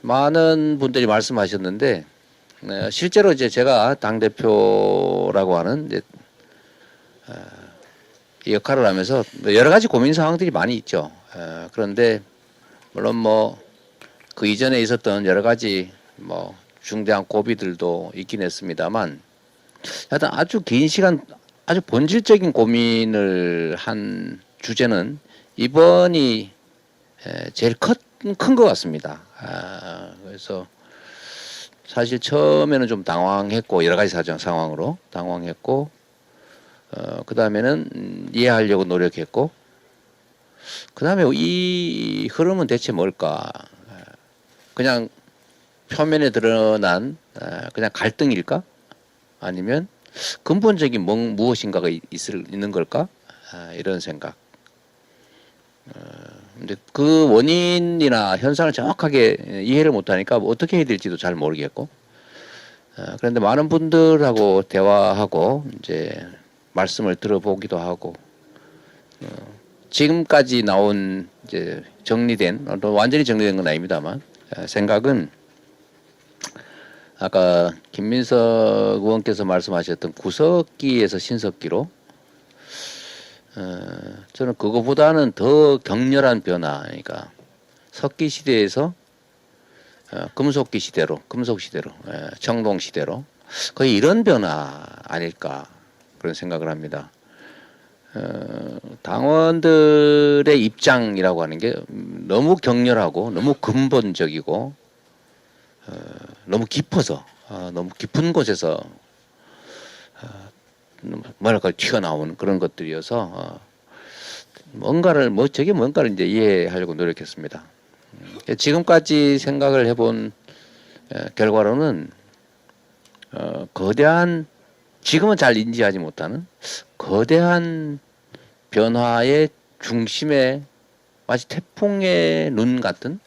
많은 분들이 말씀하셨는데 실제로 이제 제가 당 대표라고 하는 이제 이 역할을 하면서 여러 가지 고민 사항들이 많이 있죠. 그런데 물론 뭐 그 이전에 있었던 여러 가지 뭐 중대한 고비들도 있긴 했습니다만, 하여튼 아주 긴 시간 아주 본질적인 고민을 한 주제는 이번이 제일 큰 것 같습니다. 그래서 사실 처음에는 좀 당황했고, 여러 가지 상황으로 당황했고, 그 다음에는 이해하려고 노력했고, 그 다음에 이 흐름은 대체 뭘까? 그냥 표면에 드러난 그냥 갈등일까? 아니면 근본적인 무엇인가가 있는 걸까? 이런 생각. 근데 그 원인이나 현상을 정확하게 이해를 못하니까 어떻게 해야 될지도 잘 모르겠고, 그런데 많은 분들하고 대화하고 이제 말씀을 들어보기도 하고, 지금까지 나온 이제 정리된, 또 완전히 정리된 건 아닙니다만, 생각은 아까 김민석 의원께서 말씀하셨던 구석기에서 신석기로, 저는 그거보다는 더 격렬한 변화, 그러니까 석기 시대에서 금속기 시대로, 금속 시대로, 청동 시대로 거의 이런 변화 아닐까 그런 생각을 합니다. 당원들의 입장이라고 하는 게 너무 격렬하고 너무 근본적이고 너무 깊어서 너무 깊은 곳에서 뭐랄까 튀어나온 그런 것들이어서 저게 뭔가를 이제 이해하려고 노력했습니다. 지금까지 생각을 해본 결과로는 거대한, 지금은 잘 인지하지 못하는 거대한 변화의 중심에 마치 태풍의 눈 같은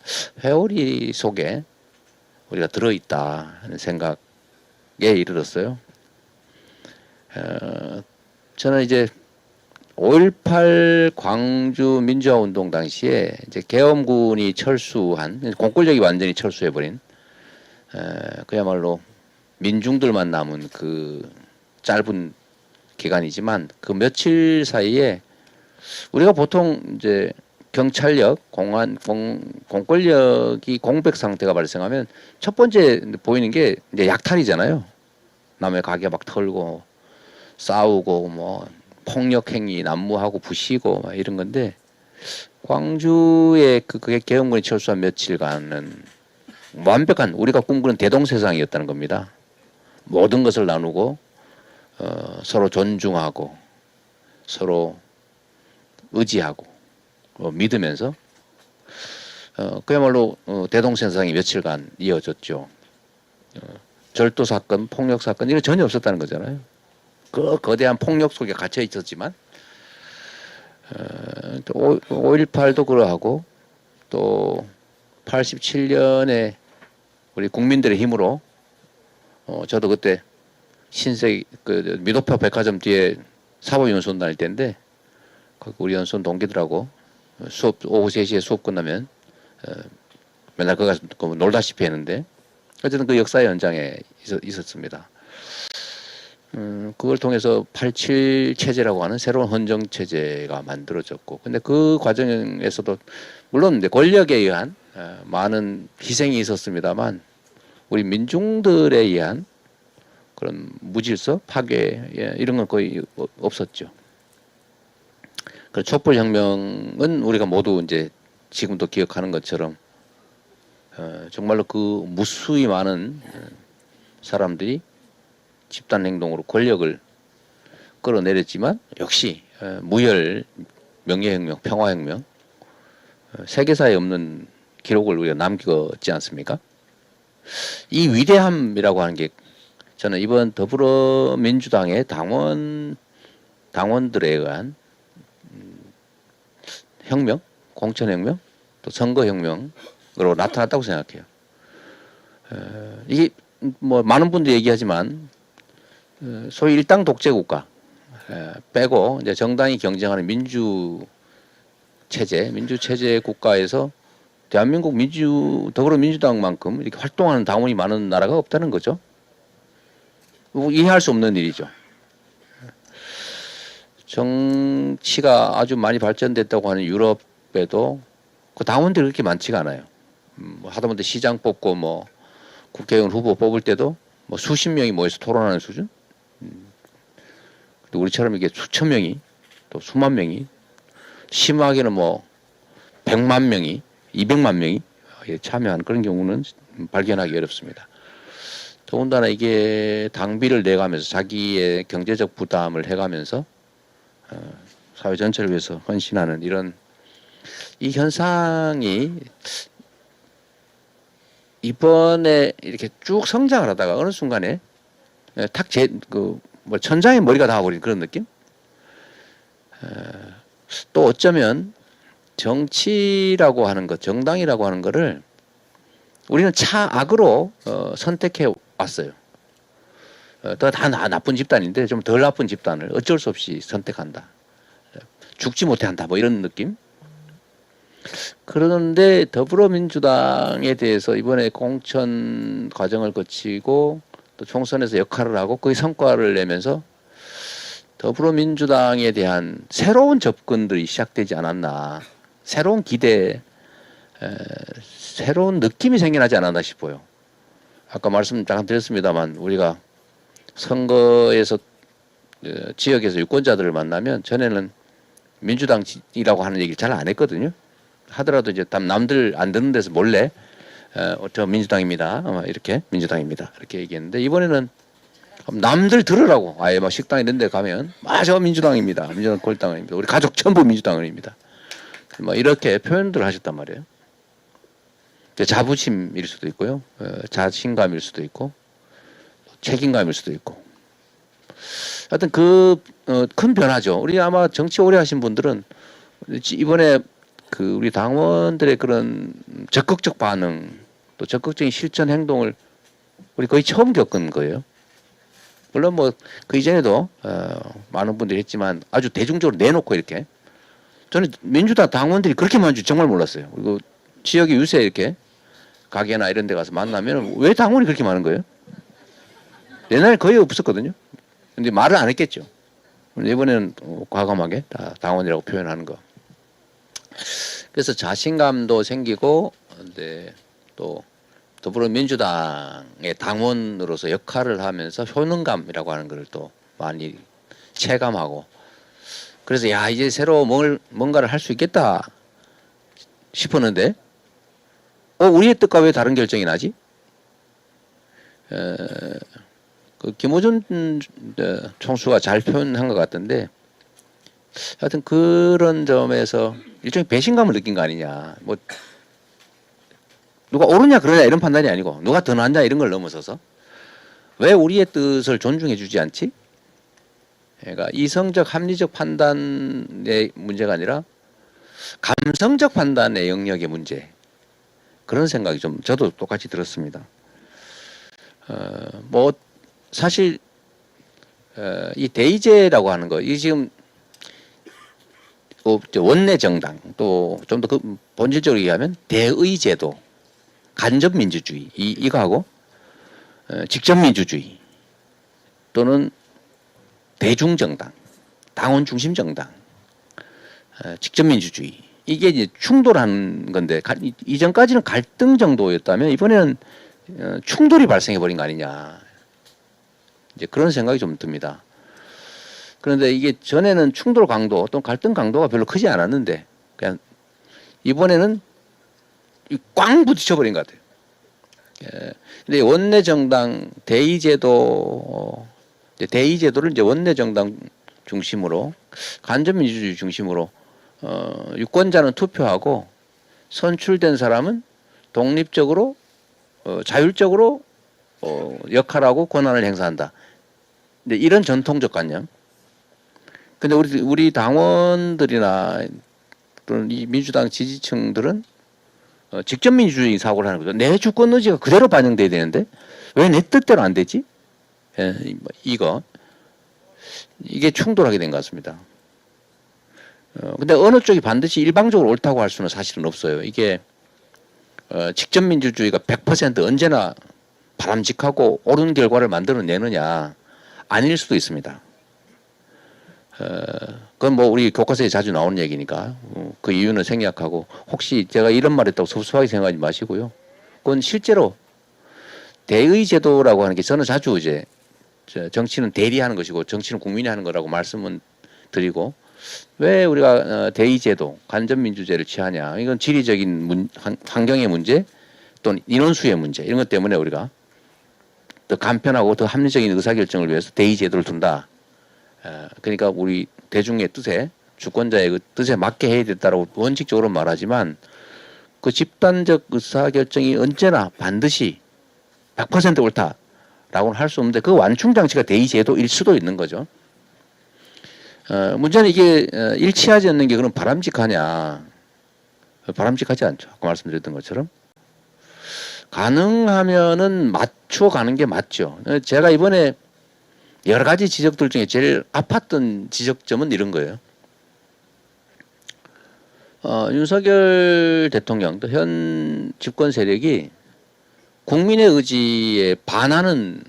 회오리 속에 우리가 들어있다 하는 생각에 이르렀어요. 저는 이제 5.18 광주 민주화 운동 당시에 이제 계엄군이 철수한, 공권력이 완전히 철수해버린, 그야말로 민중들만 남은 그 짧은 기간이지만 그 며칠 사이에 우리가 보통 이제 경찰력, 공권력이 공백 상태가 발생하면 첫 번째 보이는 게 이제 약탈이잖아요. 남의 가게 막 털고 싸우고 뭐 폭력 행위 난무하고 부시고 막 이런 건데, 광주의 그게 계엄군이 철수한 며칠간은 완벽한 우리가 꿈꾸는 대동세상이었다는 겁니다. 모든 것을 나누고 서로 존중하고 서로 의지하고 믿으면서 그야말로 대동세상이 며칠간 이어졌죠. 절도 사건, 폭력 사건 이거 전혀 없었다는 거잖아요. 그 거대한 폭력 속에 갇혀 있었지만 5.18도 그러하고 또 87년에 우리 국민들의 힘으로 저도 그때 신세 그 미도표 백화점 뒤에 사법연수원 다닐 때인데 우리 연수원 동기들하고 수업 오후 3시에 수업 끝나면 맨날 거기 가서 놀다시피 했는데 어쨌든 그 역사의 연장에 있었습니다. 그걸 통해서 87 체제라고 하는 새로운 헌정 체제가 만들어졌고, 근데 그 과정에서도 물론 이제 권력에 의한 많은 희생이 있었습니다만 우리 민중들에 의한 그런 무질서, 파괴 이런 건 거의 없었죠. 그 촛불혁명은 우리가 모두 이제 지금도 기억하는 것처럼 정말로 그 무수히 많은 사람들이 집단 행동으로 권력을 끌어내렸지만 역시 무혈 명예혁명, 평화혁명, 세계사에 없는 기록을 우리가 남겼지 않습니까? 이 위대함이라고 하는 게 저는 이번 더불어민주당의 당원들에 의한 혁명, 공천혁명, 또 선거혁명으로 나타났다고 생각해요. 이게 뭐 많은 분들이 얘기하지만 소위 일당 독재 국가 빼고 이제 정당이 경쟁하는 민주 체제 국가에서 대한민국 더불어민주당만큼 이렇게 활동하는 당원이 많은 나라가 없다는 거죠. 이해할 수 없는 일이죠. 정치가 아주 많이 발전됐다고 하는 유럽에도 그 당원들이 그렇게 많지가 않아요. 하다못해 시장 뽑고 뭐 국회의원 후보 뽑을 때도 뭐 수십 명이 모여서 토론하는 수준. 우리처럼 이게 수천 명이 또 수만 명이 심하게는 뭐 100만 명이 200만 명이 참여한 그런 경우는 발견하기 어렵습니다. 더군다나 이게 당비를 내가면서 자기의 경제적 부담을 해가면서 사회 전체를 위해서 헌신하는 이런 이 현상이 이번에 이렇게 쭉 성장을 하다가 어느 순간에 뭐 천장에 머리가 닿아버린 그런 느낌? 또 어쩌면 정치라고 하는 것, 정당이라고 하는 것을 우리는 차악으로 선택해 왔어요. 다 나쁜 집단인데 좀 덜 나쁜 집단을 어쩔 수 없이 선택한다. 죽지 못해 한다. 뭐 이런 느낌? 그런데 더불어민주당에 대해서 이번에 공천 과정을 거치고 또 총선에서 역할을 하고 그 성과를 내면서 더불어민주당에 대한 새로운 접근들이 시작되지 않았나. 새로운 기대, 새로운 느낌이 생겨나지 않았나 싶어요. 아까 말씀 잠깐 드렸습니다만 우리가 선거에서 지역에서 유권자들을 만나면 전에는 민주당이라고 하는 얘기를 잘 안 했거든요. 하더라도 이제 남들 안 듣는 데서 몰래 저 민주당입니다. 이렇게 민주당입니다. 이렇게 얘기했는데 이번에는 남들 들으라고 아예 막 식당 이런 데 가면 저 민주당입니다. 민주당 골당입니다. 우리 가족 전부 민주당입니다. 뭐 이렇게 표현들을 하셨단 말이에요. 자부심일 수도 있고요. 자신감일 수도 있고 책임감일 수도 있고. 하여튼 큰 변화죠. 우리 아마 정치 오래 하신 분들은 이번에 우리 당원들의 그런 적극적 반응 또 적극적인 실천 행동을 우리 거의 처음 겪은 거예요. 물론 뭐 그 이전에도 많은 분들이 했지만 아주 대중적으로 내놓고 이렇게 저는 민주당 당원들이 그렇게 많은 줄 정말 몰랐어요. 그리고 지역의 유세 이렇게 가게나 이런 데 가서 만나면 왜 당원이 그렇게 많은 거예요? 옛날에 거의 없었거든요. 근데 말을 안 했겠죠. 이번에는 과감하게 다 당원이라고 표현하는 거. 그래서 자신감도 생기고, 근데 또 더불어민주당의 당원으로서 역할을 하면서 효능감이라고 하는 것을 또 많이 체감하고, 그래서 이제 새로 뭔가를 할 수 있겠다 싶었는데, 우리의 뜻과 왜 다른 결정이 나지? 김호준 총수가 잘 표현한 것 같은데, 하여튼 그런 점에서 일종의 배신감을 느낀 거 아니냐. 뭐 누가 옳으냐 그러냐 이런 판단이 아니고 누가 더 낫냐 이런 걸 넘어서서 왜 우리의 뜻을 존중해 주지 않지? 그러니까 이성적 합리적 판단의 문제가 아니라 감성적 판단의 영역의 문제. 그런 생각이 좀 저도 똑같이 들었습니다. 뭐 사실 이 대의제라고 하는 거, 이 지금 원내 정당 또 좀 더 본질적으로 얘기하면 대의제도, 간접 민주주의 이거하고 직접 민주주의 또는 대중 정당, 당원 중심 정당, 직접 민주주의 이게 이제 충돌하는 건데 이전까지는 갈등 정도였다면 이번에는 충돌이 발생해 버린 거 아니냐. 이제 그런 생각이 좀 듭니다. 그런데 이게 전에는 충돌 강도 또는 갈등 강도가 별로 크지 않았는데 그냥 이번에는 꽝 부딪혀버린 것 같아요. 근데 원내 정당 대의제도를 이제 원내 정당 중심으로 간접 민주주의 중심으로 유권자는 투표하고 선출된 사람은 독립적으로 자율적으로 역할하고 권한을 행사한다. 근데 이런 전통적 관념. 근데 우리 당원들이나 또는 이 민주당 지지층들은 직접 민주주의 사고를 하는 거죠. 내 주권 의지가 그대로 반영돼야 되는데 왜 내 뜻대로 안 되지? 이게 충돌하게 된 것 같습니다. 근데 어느 쪽이 반드시 일방적으로 옳다고 할 수는 사실은 없어요. 이게 직접 민주주의가 100% 언제나 바람직하고 옳은 결과를 만들어내느냐 아닐 수도 있습니다. 그건 뭐 우리 교과서에 자주 나오는 얘기니까 그 이유는 생략하고 혹시 제가 이런 말 했다고 섭섭하게 생각하지 마시고요. 그건 실제로 대의 제도라고 하는 게 저는 자주 이제 정치는 대리하는 것이고 정치는 국민이 하는 거라고 말씀은 드리고 왜 우리가 대의 제도, 간접 민주제를 취하냐? 이건 지리적인 환경의 문제 또는 인원수의 문제 이런 것 때문에 우리가 더 간편하고 더 합리적인 의사결정을 위해서 대의 제도를 둔다. 그러니까 우리 대중의 뜻에 주권자의 그 뜻에 맞게 해야 된다고 원칙적으로 말하지만 그 집단적 의사결정이 언제나 반드시 100% 옳다라고는 할 수 없는데 그 완충 장치가 대의 제도일 수도 있는 거죠. 문제는 이게 일치하지 않는 게 그럼 바람직하냐? 바람직하지 않죠. 아까 말씀드렸던 것처럼. 가능하면은 맞춰가는 게 맞죠. 제가 이번에 여러 가지 지적들 중에 제일 아팠던 지적점은 이런 거예요. 윤석열 대통령, 또 현 집권 세력이 국민의 의지에 반하는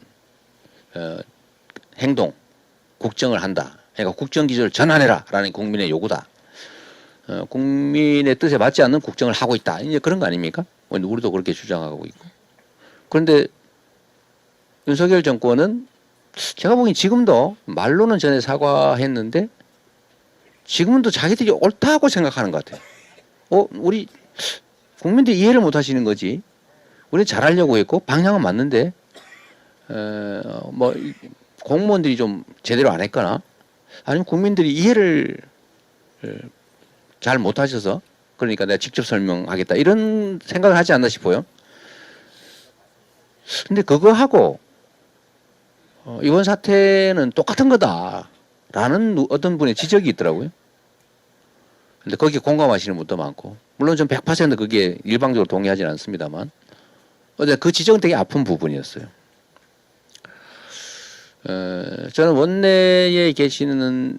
행동, 국정을 한다. 그러니까 국정 기조를 전환해라라는 국민의 요구다. 국민의 뜻에 맞지 않는 국정을 하고 있다. 이제 그런 거 아닙니까? 우리도 그렇게 주장하고 있고. 그런데 윤석열 정권은 제가 보기엔 지금도 말로는 전에 사과했는데 지금은 또 자기들이 옳다고 생각하는 것 같아요. 우리 국민들이 이해를 못 하시는 거지. 우리 잘하려고 했고 방향은 맞는데 뭐 공무원들이 좀 제대로 안 했거나 아니면 국민들이 이해를 잘 못하셔서 그러니까 내가 직접 설명하겠다 이런 생각을 하지 않나 싶어요. 근데 그거하고 이번 사태는 똑같은 거다라는 어떤 분의 지적이 있더라고요. 근데 거기에 공감하시는 분도 많고 물론 좀 100% 그게 일방적으로 동의하지는 않습니다만 어제 그 지적은 되게 아픈 부분이었어요. 저는 원내에 계시는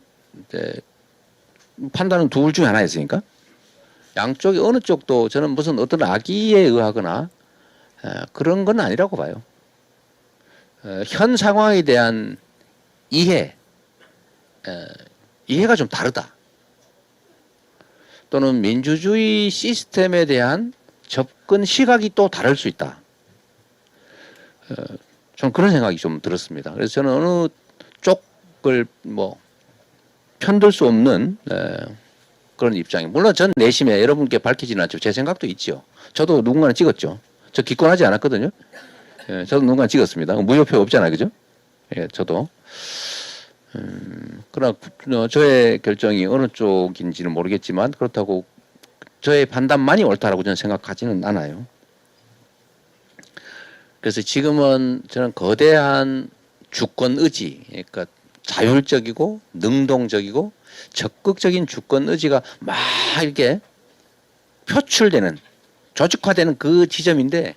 판단은 둘 중에 하나였으니까 양쪽이 어느 쪽도 저는 무슨 어떤 악의에 의하거나 그런 건 아니라고 봐요. 현 상황에 대한 이해가 좀 다르다. 또는 민주주의 시스템에 대한 접근 시각이 또 다를 수 있다. 저는 그런 생각이 좀 들었습니다. 그래서 저는 어느 쪽을 뭐 편들 수 없는 그런 입장이. 물론 전 내심에 여러분께 밝히지는 않죠. 제 생각도 있죠. 저도 누군가는 찍었죠. 저 기권하지 않았거든요. 저도 누군가는 찍었습니다. 무효표 없잖아요, 그죠? 예, 저도. 그러나 저의 결정이 어느 쪽인지는 모르겠지만 그렇다고 저의 판단만이 옳다라고 저는 생각하지는 않아요. 그래서 지금은 저는 거대한 주권 의지, 그러니까 자율적이고 능동적이고 적극적인 주권 의지가 막 이렇게 표출되는, 조직화되는 그 지점인데,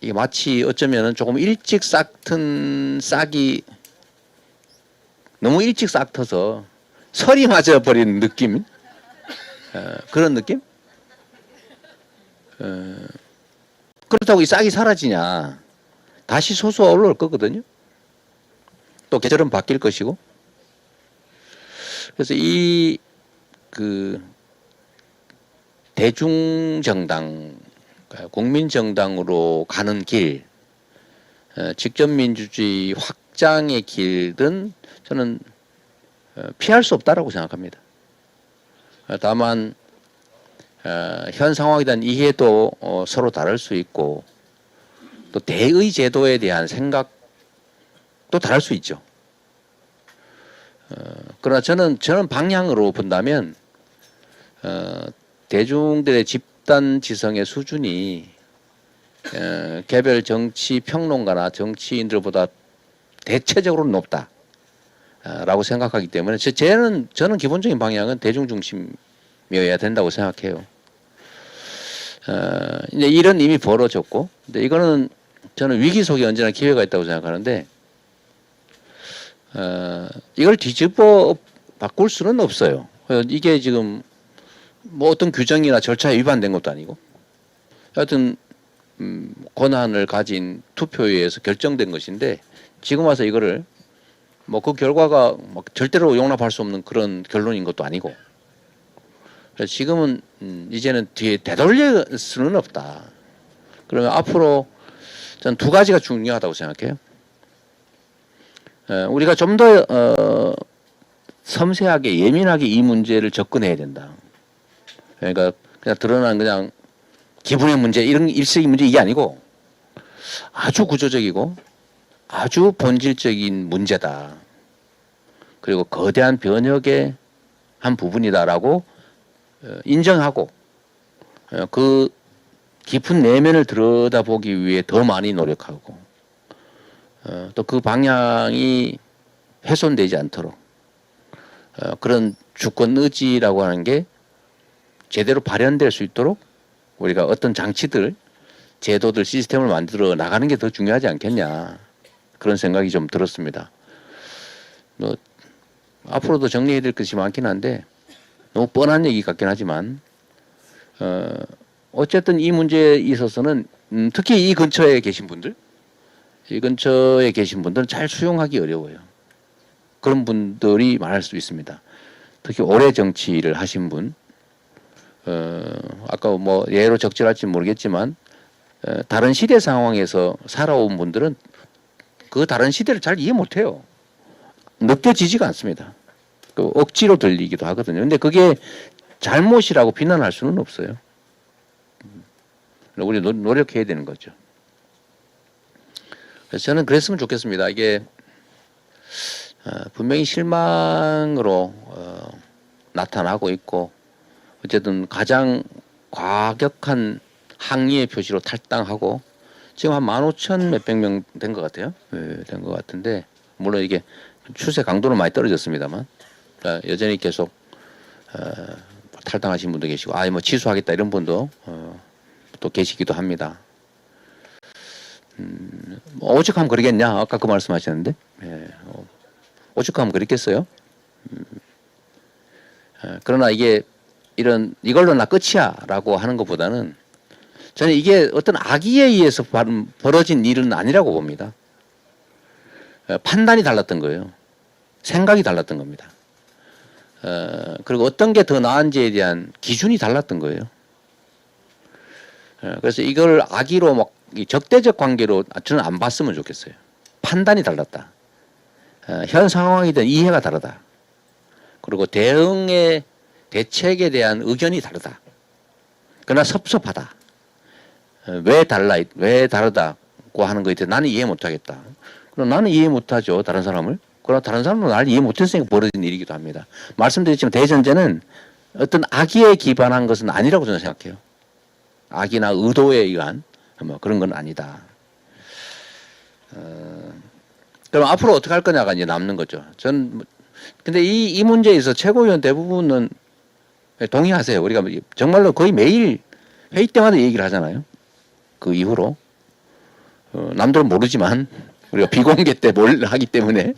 이게 마치 어쩌면은 조금 일찍 싹튼 싹이 너무 일찍 싹 터서 설이 맞아 버린 느낌, 그런 느낌? 그렇다고 이 싹이 사라지냐? 다시 솟아 올라올 거거든요. 또 계절은 바뀔 것이고. 그래서 이 그 대중정당, 국민정당으로 가는 길, 직접 민주주의 확장의 길은 저는 피할 수 없다라고 생각합니다. 다만 현 상황에 대한 이해도 서로 다를 수 있고 또 대의 제도에 대한 생각도 다를 수 있죠. 그러나 저는 방향으로 본다면 대중들의 집단 지성의 수준이 개별 정치 평론가나 정치인들보다 대체적으로 높다라고 생각하기 때문에 저는 기본적인 방향은 대중 중심이어야 된다고 생각해요. 이제 일은 이미 벌어졌고, 근데 이거는 저는 위기 속에 언제나 기회가 있다고 생각하는데, 이걸 뒤집어 바꿀 수는 없어요. 이게 지금 뭐 어떤 규정이나 절차에 위반된 것도 아니고 하여튼 권한을 가진 투표에 의해서 결정된 것인데 지금 와서 이거를 뭐 그 결과가 뭐 절대로 용납할 수 없는 그런 결론인 것도 아니고 그래서 지금은 이제는 뒤에 되돌릴 수는 없다. 그러면 앞으로 저는 두 가지가 중요하다고 생각해요. 우리가 좀 더 섬세하게 예민하게 이 문제를 접근해야 된다. 그러니까 그냥 드러난 그냥 기분의 문제 이런 일시적인 문제 이게 아니고 아주 구조적이고 아주 본질적인 문제다. 그리고 거대한 변혁의 한 부분이다라고 인정하고 그 깊은 내면을 들여다보기 위해 더 많이 노력하고 또 그 방향이 훼손되지 않도록 그런 주권 의지라고 하는 게 제대로 발현될 수 있도록 우리가 어떤 장치들, 제도들, 시스템을 만들어 나가는 게 더 중요하지 않겠냐 그런 생각이 좀 들었습니다. 뭐 앞으로도 정리해야 될 것이 많긴 한데 너무 뻔한 얘기 같긴 하지만 어쨌든 이 문제에 있어서는 특히 이 근처에 계신 분들 이 근처에 계신 분들은 잘 수용하기 어려워요. 그런 분들이 많을 수 있습니다. 특히 오래 정치를 하신 분 아까 뭐 예로 적절할지 모르겠지만 다른 시대 상황에서 살아온 분들은 그 다른 시대를 잘 이해 못해요. 느껴지지가 않습니다. 그 억지로 들리기도 하거든요. 근데 그게 잘못이라고 비난할 수는 없어요. 우리 노력해야 되는 거죠. 그래서 저는 그랬으면 좋겠습니다. 이게 분명히 실망으로 나타나고 있고 어쨌든 가장 과격한 항의의 표시로 탈당하고 지금 한 15,000 몇백 명 된 것 같아요. 네, 된 것 같은데 물론 이게 추세 강도는 많이 떨어졌습니다만 여전히 계속 탈당하신 분도 계시고 뭐 취소하겠다 이런 분도 또 계시기도 합니다. 오죽하면 그러겠냐 아까 그 말씀하셨는데 오죽하면 그랬겠어요. 그러나 이게 이걸로 나 끝이야라고 하는 것보다는 저는 이게 어떤 악의에 의해서 벌어진 일은 아니라고 봅니다. 판단이 달랐던 거예요. 생각이 달랐던 겁니다. 그리고 어떤 게 더 나은지에 대한 기준이 달랐던 거예요. 그래서 이걸 악의로 막 적대적 관계로 저는 안 봤으면 좋겠어요. 판단이 달랐다. 현 상황에 대한 이해가 다르다. 그리고 대책에 대한 의견이 다르다. 그러나 섭섭하다. 왜 다르다고 하는 거에 대해 나는 이해 못하겠다. 그럼 나는 이해 못하죠. 다른 사람을. 그러나 다른 사람은 나를 이해 못했으니까 벌어진 일이기도 합니다. 말씀드렸지만 대전제는 어떤 악의에 기반한 것은 아니라고 저는 생각해요. 악이나 의도에 의한 뭐 그런 건 아니다. 그럼 앞으로 어떻게 할 거냐가 이제 남는 거죠. 근데 이 문제에 있어서 최고위원 대부분은 동의하세요. 우리가 정말로 거의 매일 회의 때마다 얘기를 하잖아요. 그 이후로. 남들은 모르지만 우리가 비공개 때 뭘 하기 때문에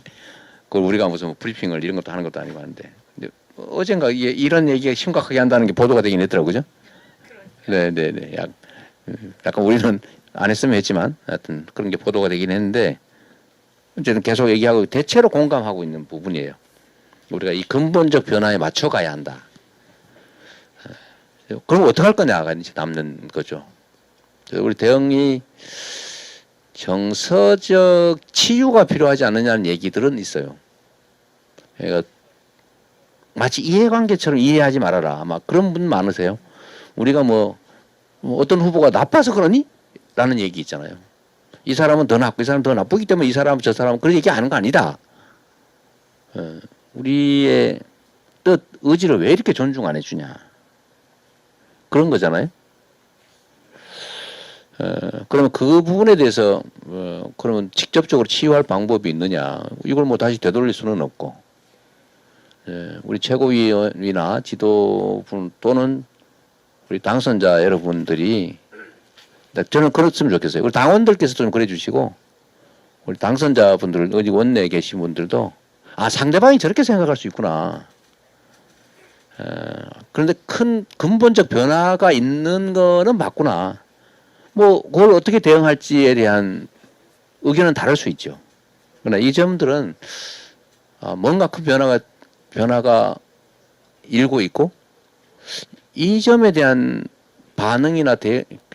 그걸 우리가 무슨 브리핑을 이런 것도 하는 것도 아니고 하는데 어젠가 이런 얘기가 심각하게 한다는 게 보도가 되긴 했더라고요. 그죠? 네네네. 약간 우리는 안 했으면 했지만 하여튼 그런 게 보도가 되긴 했는데 어쨌든 계속 얘기하고 대체로 공감하고 있는 부분이에요. 우리가 이 근본적 변화에 맞춰가야 한다. 그럼 어떻게 할 거냐가 이제 남는 거죠. 우리 대응이 정서적 치유가 필요하지 않느냐는 얘기들은 있어요. 그러니까 마치 이해관계처럼 이해하지 말아라. 아마 그런 분 많으세요. 우리가 뭐 어떤 후보가 나빠서 그러니? 라는 얘기 있잖아요. 이 사람은 더 나쁘고 이 사람은 더 나쁘기 때문에 이 사람은 저 사람은 그런 얘기 하는 거 아니다. 우리의 뜻, 의지를 왜 이렇게 존중 안 해주냐. 그런 거잖아요. 그러면 그 부분에 대해서 그러면 직접적으로 치유할 방법이 있느냐. 이걸 뭐 다시 되돌릴 수는 없고 우리 최고위원이나 지도분 또는 우리 당선자 여러분들이 저는 그렇으면 좋겠어요. 우리 당원들께서 좀 그래 주시고 우리 당선자분들 어디 원내에 계신 분들도 상대방이 저렇게 생각할 수 있구나. 그런데 큰 근본적 변화가 있는 거는 맞구나. 뭐 그걸 어떻게 대응할지에 대한 의견은 다를 수 있죠. 그러나 이 점들은 뭔가 큰 변화가 일고 있고 이 점에 대한 반응이나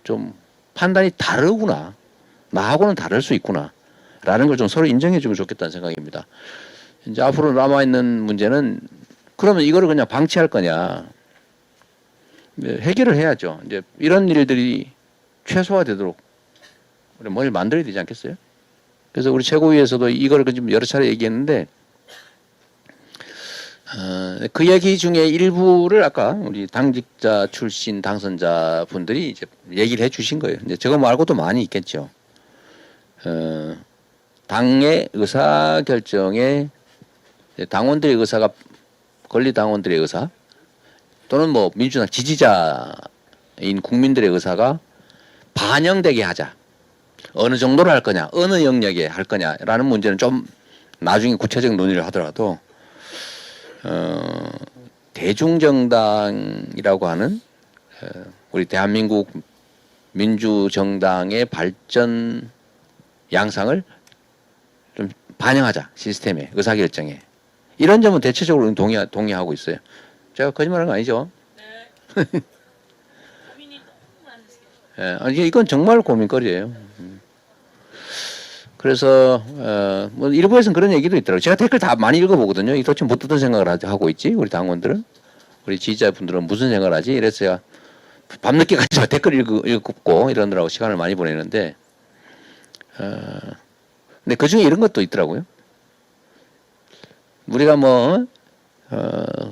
좀 판단이 다르구나. 나하고는 다를 수 있구나. 라는 걸 좀 서로 인정해 주면 좋겠다는 생각입니다. 이제 앞으로 남아있는 문제는 그러면 이거를 그냥 방치할 거냐. 해결을 해야죠. 이제 이런 일들이 최소화되도록 우리 뭘 만들어야 되지 않겠어요? 그래서 우리 최고위에서도 이걸 좀 여러 차례 얘기했는데 그 얘기 중에 일부를 아까 우리 당직자 출신 당선자 분들이 이제 얘기를 해 주신 거예요. 이제 저거 말고도 많이 있겠죠. 당의 의사 결정에 당원들의 의사가 권리 당원들의 의사 또는 뭐 민주당 지지자인 국민들의 의사가 반영되게 하자. 어느 정도로 할 거냐, 어느 영역에 할 거냐라는 문제는 좀 나중에 구체적 논의를 하더라도 대중정당이라고 하는 우리 대한민국 민주정당의 발전 양상을 좀 반영하자. 시스템에, 의사결정에. 이런 점은 대체적으로 동의하고 있어요. 제가 거짓말하는 거 아니죠? 네. 고민이 너무 많으세요. 이건 정말 고민거리예요. 그래서 뭐 일부에서는 그런 얘기도 있더라고요. 제가 댓글 다 많이 읽어보거든요. 이 도대체 뭐 어떤 생각을 하고 있지? 우리 당원들은? 우리 지지자분들은 무슨 생각을 하지? 이래서 제가 밤늦게까지 댓글 읽고 이러느라고 시간을 많이 보내는데 근데 그중에 이런 것도 있더라고요. 우리가 뭐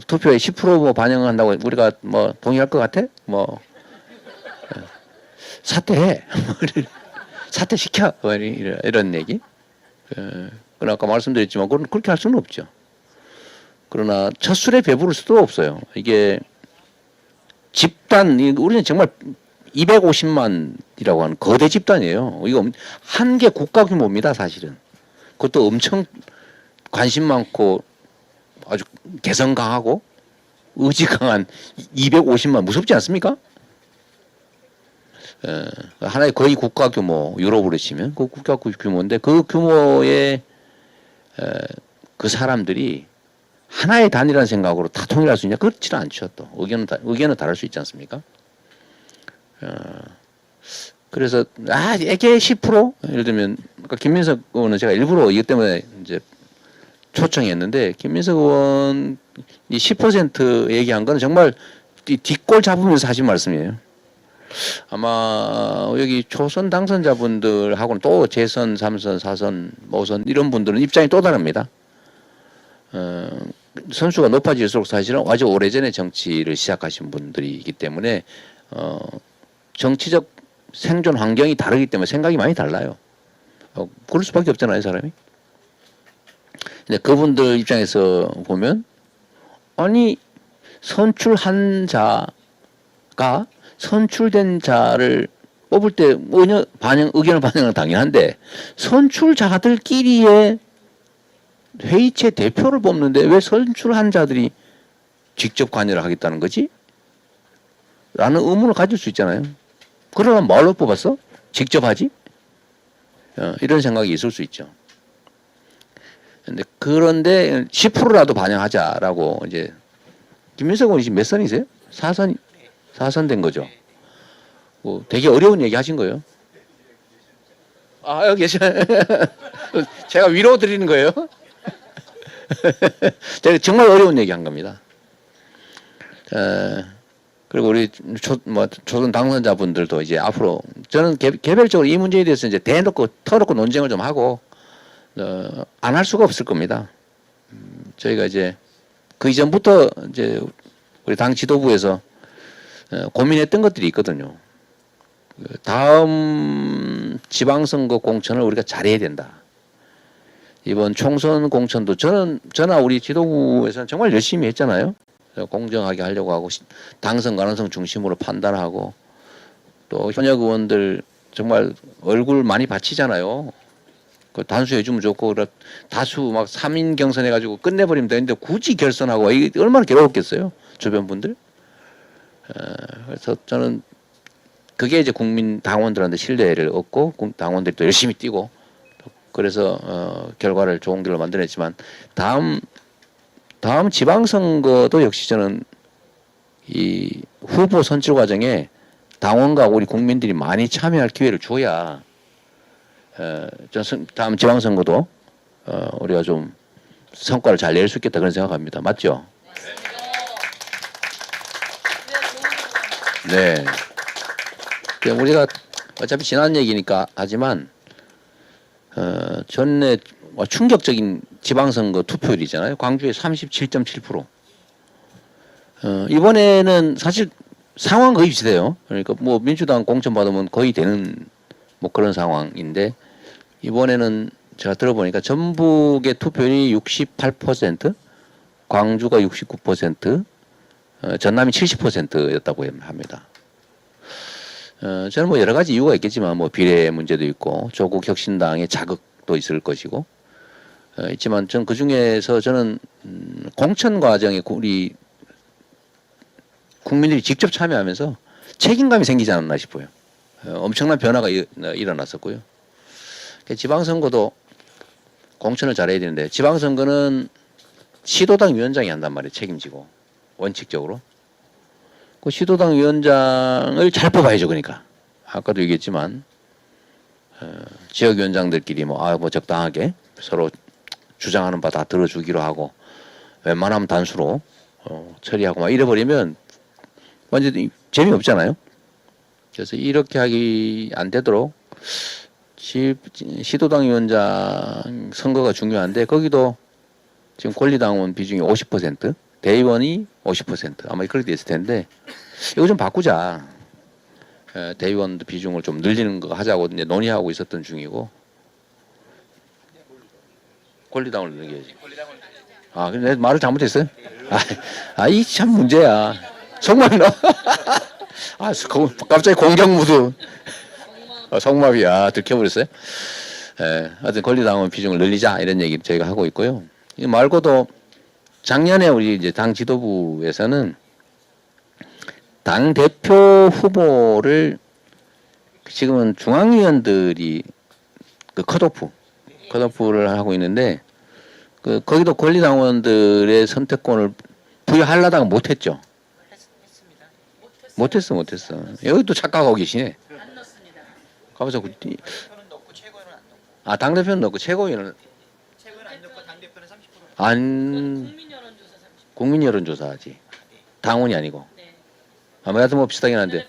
투표에 10%뭐 반영한다고 우리가 뭐 동의할 것 같아? 뭐 사퇴해. 사퇴시켜. 이런 얘기. 그러나 아까 말씀드렸지만 그건 그렇게 할 수는 없죠. 그러나 첫 술에 배부를 수도 없어요. 이게 집단, 우리는 정말 250만이라고 하는 거대 집단이에요. 이거 한 개 국가 규모입니다, 사실은. 그것도 엄청 관심 많고 아주 개성 강하고 의지 강한 250만 무섭지 않습니까? 하나의 거의 국가 규모, 유럽으로 치면 그 국가 규모인데 그 규모의 그 사람들이 하나의 단일한 생각으로 다 통일할 수 있냐? 그렇지는 않죠. 또 의견은 다를 수 있지 않습니까? 그래서 이게 10% 예를 들면 아까 김민석 의원은 제가 일부러 이것 때문에 이제 초청했는데 김민석 의원이 10% 얘기한 건 정말 뒷골 잡으면서 하신 말씀이에요. 아마 여기 초선 당선자분들하고는 또 재선, 3선, 4선, 5선 이런 분들은 입장이 또 다릅니다. 선수가 높아질수록 사실은 아주 오래전에 정치를 시작하신 분들이기 때문에 정치적 생존 환경이 다르기 때문에 생각이 많이 달라요. 그럴 수밖에 없잖아요, 사람이. 근데 그분들 입장에서 보면 아니 선출한 자가 선출된 자를 뽑을 때 의견을 반영은 당연한데 선출자들끼리의 회의체 대표를 뽑는데 왜 선출한 자들이 직접 관여를 하겠다는 거지? 라는 의문을 가질 수 있잖아요. 그러면 뭘로 뽑았어? 직접 하지? 이런 생각이 있을 수 있죠. 그런데 10%라도 반영하자라고 이제 김민석 의원이 지금 몇 선이세요? 4선 된 거죠. 되게 어려운 얘기 하신 거예요. 여기 계셔. 제가 위로 드리는 거예요. 제가 정말 어려운 얘기 한 겁니다. 그리고 우리 초선 당선자분들도 이제 앞으로 저는 개별적으로 이 문제에 대해서 이제 터놓고 논쟁을 좀 하고 안 할 수가 없을 겁니다. 저희가 이제 그 이전부터 이제 우리 당 지도부에서 고민했던 것들이 있거든요. 다음 지방선거 공천을 우리가 잘해야 된다. 이번 총선 공천도 저나 우리 지도부에서는 정말 열심히 했잖아요. 공정하게 하려고 하고 당선 가능성 중심으로 판단하고 또 현역 의원들 정말 얼굴 많이 바치잖아요. 그 단수해주면 좋고, 다수 막 3인 경선해가지고 끝내버리면 되는데 굳이 결선하고 이게 얼마나 괴로웠겠어요, 주변 분들. 그래서 저는 그게 이제 국민 당원들한테 신뢰를 얻고 당원들이 또 열심히 뛰고 그래서 결과를 좋은 결로 만들어냈지만 다음 지방선거도 역시 저는 이 후보 선출 과정에 당원과 우리 국민들이 많이 참여할 기회를 줘야 다음 지방선거도 우리가 좀 성과를 잘 낼 수 있겠다 그런 생각합니다. 맞죠? 네. 우리가 어차피 지난 얘기니까 하지만 전에 충격적인 지방선거 투표율이잖아요. 광주에 37.7%. 이번에는 사실 상황 거의 비슷해요. 그러니까 뭐 민주당 공천 받으면 거의 되는 뭐 그런 상황인데 이번에는 제가 들어보니까 전북의 투표율이 68%, 광주가 69%, 전남이 70%였다고 합니다. 저는 뭐 여러 가지 이유가 있겠지만 뭐 비례 문제도 있고 조국 혁신당의 자극도 있을 것이고 있지만 전 그 중에서 저는 공천 과정에 우리 국민들이 직접 참여하면서 책임감이 생기지 않았나 싶어요. 엄청난 변화가 일어났었고요. 지방선거도 공천을 잘해야 되는데 지방선거는 시도당 위원장이 한단 말이에요. 책임지고 원칙적으로. 그 시도당 위원장을 잘 뽑아야죠. 그러니까 아까도 얘기했지만 지역위원장들끼리 뭐 적당하게 서로 주장하는 바 다 들어주기로 하고 웬만하면 단수로 처리하고 막 이래버리면 완전히 재미없잖아요. 그래서 이렇게 하기 안 되도록 시도당 위원장 선거가 중요한데 거기도 지금 권리당원 비중이 50%, 대의원이 50% 아마 그렇게 됐을 텐데 이거 좀 바꾸자. 대의원 비중을 좀 늘리는 거 하자고 이제 논의하고 있었던 중이고 권리당을 늘려야지. 아, 근데 말을 잘못했어요? 이 참 문제야. 정말 너. 갑자기 공격 무드. 성마비야 들켜버렸어요. 하여튼 권리당원 비중을 늘리자 이런 얘기를 저희가 하고 있고요. 이 말고도 작년에 우리 이제 당 지도부에서는 당 대표 후보를 지금은 중앙위원들이 그 컷오프를 하고 있는데 거기도 권리당원들의 선택권을 부여하려다가 못했죠. 못했어. 여기 또 착각하고 계시네. 가면서 당대표는 넣고 최고위원은 안 넣고 당대표는 30%. 안 국민 여론조사 하지. 당원이 아니고. 뭐 하여튼 뭐 비슷하긴 한데.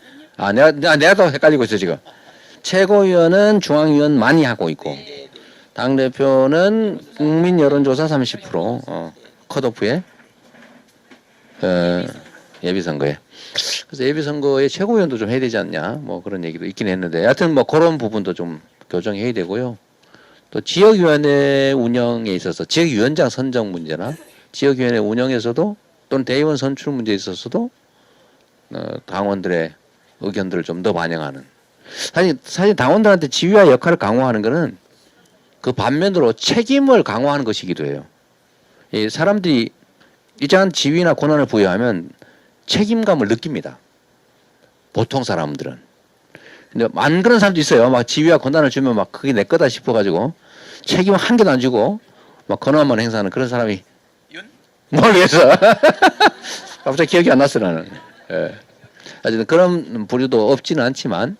내가 더 헷갈리고 있어 지금. 최고위원은 중앙위원 많이 하고 있고 당대표는 국민 여론조사 30% 컷오프에 예비선거에. 그래서 예비선거에 최고위원도 좀 해야 되지 않냐 뭐 그런 얘기도 있긴 했는데 하여튼 뭐 그런 부분도 좀 교정해야 되고요. 또 지역위원회 운영에 있어서 지역위원장 선정 문제나 지역위원회 운영에서도 또는 대의원 선출 문제에 있어서도 당원들의 의견들을 좀 더 반영하는 사실 당원들한테 지위와 역할을 강화하는 것은 그 반면으로 책임을 강화하는 것이기도 해요. 이 사람들이 일정한 지위나 권한을 부여하면 책임감을 느낍니다. 보통 사람들은. 근데 안 그런 사람도 있어요. 막 지위와 권한을 주면 막 그게 내 거다 싶어가지고 책임을 한 개도 안 주고 막 권한만 행사하는 그런 사람이 모르겠어. 갑자기 기억이 안 났어 나는. 어쨌든 그런 부류도 없지는 않지만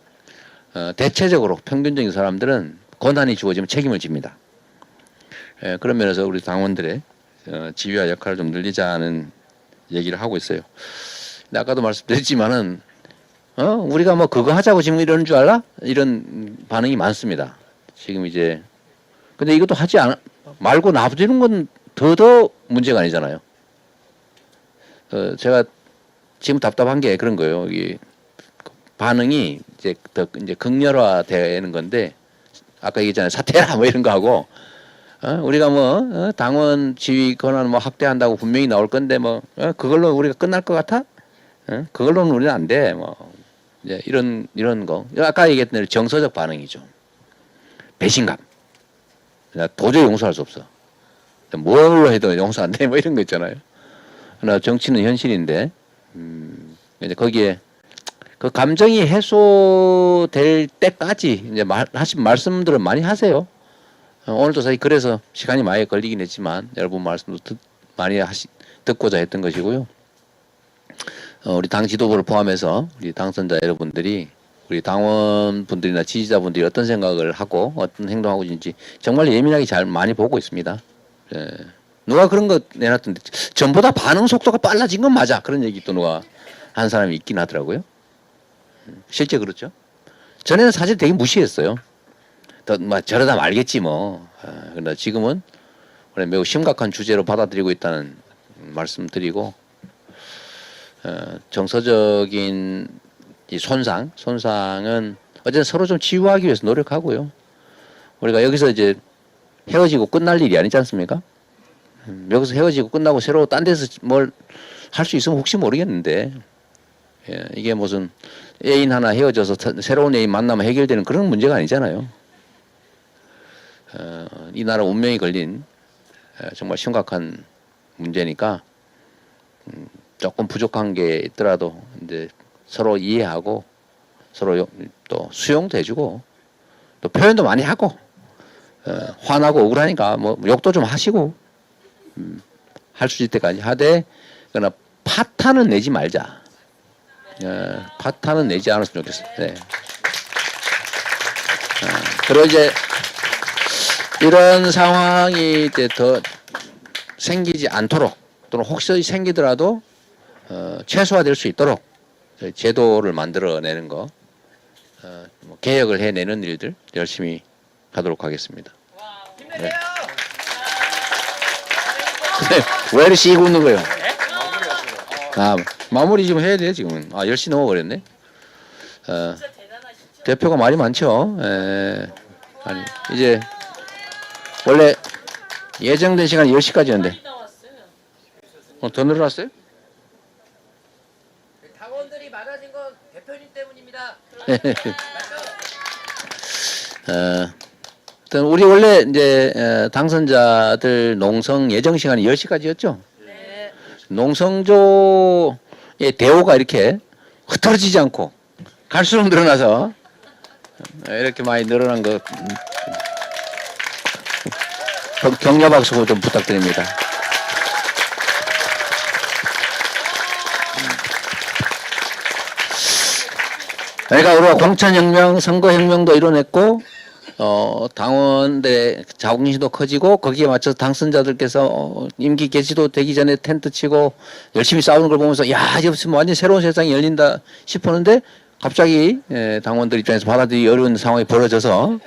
대체적으로 평균적인 사람들은 권한이 주어지면 책임을 집니다. 그런 면에서 우리 당원들의 지위와 역할을 좀 늘리자는 얘기를 하고 있어요. 근데 아까도 말씀드렸지만은 우리가 뭐 그거 하자고 지금 이러는 줄 알아? 이런 반응이 많습니다. 지금 이제 근데 이것도 하지 말고 놔두는 건 더 문제가 아니잖아요. 제가 지금 답답한 게 그런 거예요. 이 반응이 이제 이제 극렬화되는 건데 아까 얘기했잖아요. 사퇴라 뭐 이런 거 하고 우리가 뭐 당원 지위 권한 뭐 확대한다고 분명히 나올 건데 뭐 그걸로 우리가 끝날 것 같아? 그걸로는 우리는 안 돼. 뭐 이제 이런 거 아까 얘기했던 정서적 반응이죠. 배신감. 도저히 용서할 수 없어. 뭘로 해도 용서 안 돼. 뭐 이런 거 있잖아요. 그러나 정치는 현실인데, 이제 거기에 그 감정이 해소될 때까지 이제 하신 말씀들은 많이 하세요. 오늘도 사실 그래서 시간이 많이 걸리긴 했지만 여러분 말씀도 많이 듣고자 했던 것이고요. 우리 당 지도부를 포함해서 우리 당선자 여러분들이 우리 당원분들이나 지지자분들이 어떤 생각을 하고 어떤 행동하고 있는지 정말 예민하게 잘 많이 보고 있습니다. 예. 누가 그런 거 내놨던데 전보다 반응 속도가 빨라진 건 맞아. 그런 얘기 또 누가 한 사람이 있긴 하더라고요. 실제 그렇죠. 전에는 사실 되게 무시했어요. 뭐 저러다 말겠지 뭐. 그러나 지금은 매우 심각한 주제로 받아들이고 있다는 말씀드리고 정서적인 이 손상은 어쨌든 서로 좀 치유하기 위해서 노력하고요. 우리가 여기서 이제 헤어지고 끝날 일이 아니지 않습니까? 여기서 헤어지고 끝나고 새로 딴 데서 뭘 할 수 있으면 혹시 모르겠는데 이게 무슨 애인 하나 헤어져서 새로운 애인 만나면 해결되는 그런 문제가 아니잖아요. 이 나라 운명이 걸린 정말 심각한 문제니까 조금 부족한 게 있더라도 이제 서로 이해하고 서로 또 수용도 해주고 또 표현도 많이 하고 화나고 억울하니까 뭐 욕도 좀 하시고 할 수 있을 때까지 하되 그러나 파탄은 내지 말자. 파탄은 내지 않았으면 좋겠어요. 네. 그리고 이제 이런 상황이 이제 더 생기지 않도록 또는 혹시 생기더라도 최소화될 수 있도록 제도를 만들어내는 거, 뭐 개혁을 해내는 일들 열심히 하도록 하겠습니다. 네. 왜 이렇게 씩 웃는 거예요? 마무리 지금 해야 돼 지금은. 10시 넘어버렸네. 대표가 말이 많죠. 아니 이제 원래 예정된 시간이 10시까지였는데 더 늘어났어요? 당원들이 많아진 건 대표님 때문입니다. 우리 원래 이제 당선자들 농성 예정 시간이 10시까지였죠? 네. 농성조의 대우가 이렇게 흐트러지지 않고 갈수록 늘어나서 이렇게 많이 늘어난 거 격려 박수 좀 부탁드립니다. 그러니까 우리가 공천혁명, 선거혁명도 이뤄냈고 당원들의 자긍심도 커지고 거기에 맞춰서 당선자들께서 임기 개시도 되기 전에 텐트 치고 열심히 싸우는 걸 보면서 야 이제 무슨 완전 새로운 세상이 열린다 싶었는데 갑자기 당원들 입장에서 받아들이기 어려운 상황이 벌어져서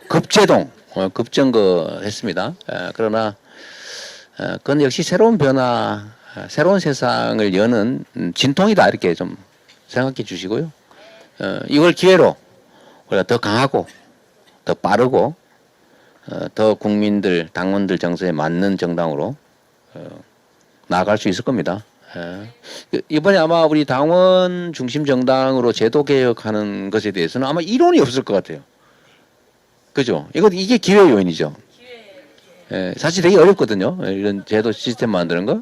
급제동, 급정거했습니다. 그러나 그건 역시 새로운 변화, 새로운 세상을 여는 진통이다 이렇게 좀 생각해 주시고요. 이걸 기회로 우리가 더 강하고 더 빠르고 더 국민들 당원들 정서에 맞는 정당으로 나아갈 수 있을 겁니다. 이번에 아마 우리 당원 중심 정당으로 제도 개혁하는 것에 대해서는 아마 이론이 없을 것 같아요. 그죠? 이게 기회 요인이죠. 사실 되게 어렵거든요. 이런 제도 시스템 만드는 거.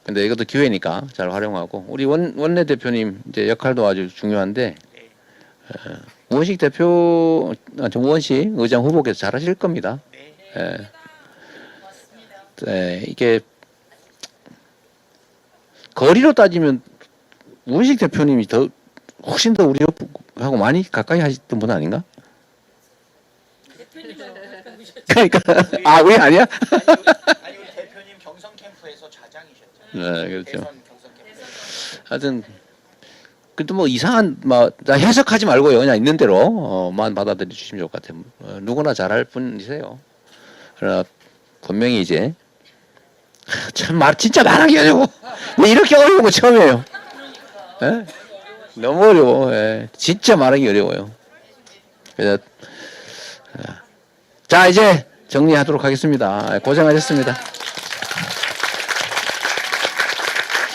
근데 이것도 기회니까 잘 활용하고 우리 원내대표님 이제 역할도 아주 중요한데 우원식 대표, 우원식 의장 후보께서 잘하실 겁니다. 이게 거리로 따지면 우원식 대표님이 훨씬 더 우리하고 많이 가까이 하셨던 분 아닌가? 그러니까 우리 아니야? 아니 우리 대표님 경선 캠프에서 좌장이셨죠. 네, 그렇죠. 대선 경선 캠프. 하여튼 그래도 뭐 이상한 해석하지 말고요. 그냥 있는 대로만 받아들여 주시면 좋을 것 같아요. 누구나 잘할 분이세요. 그러나 분명히 이제 참 말 진짜 말하기 어려워. 왜 이렇게 어려운 거 처음이에요? 예? 너무 어려워. 진짜 말하기 어려워요. 그래서 자 이제 정리하도록 하겠습니다. 고생하셨습니다.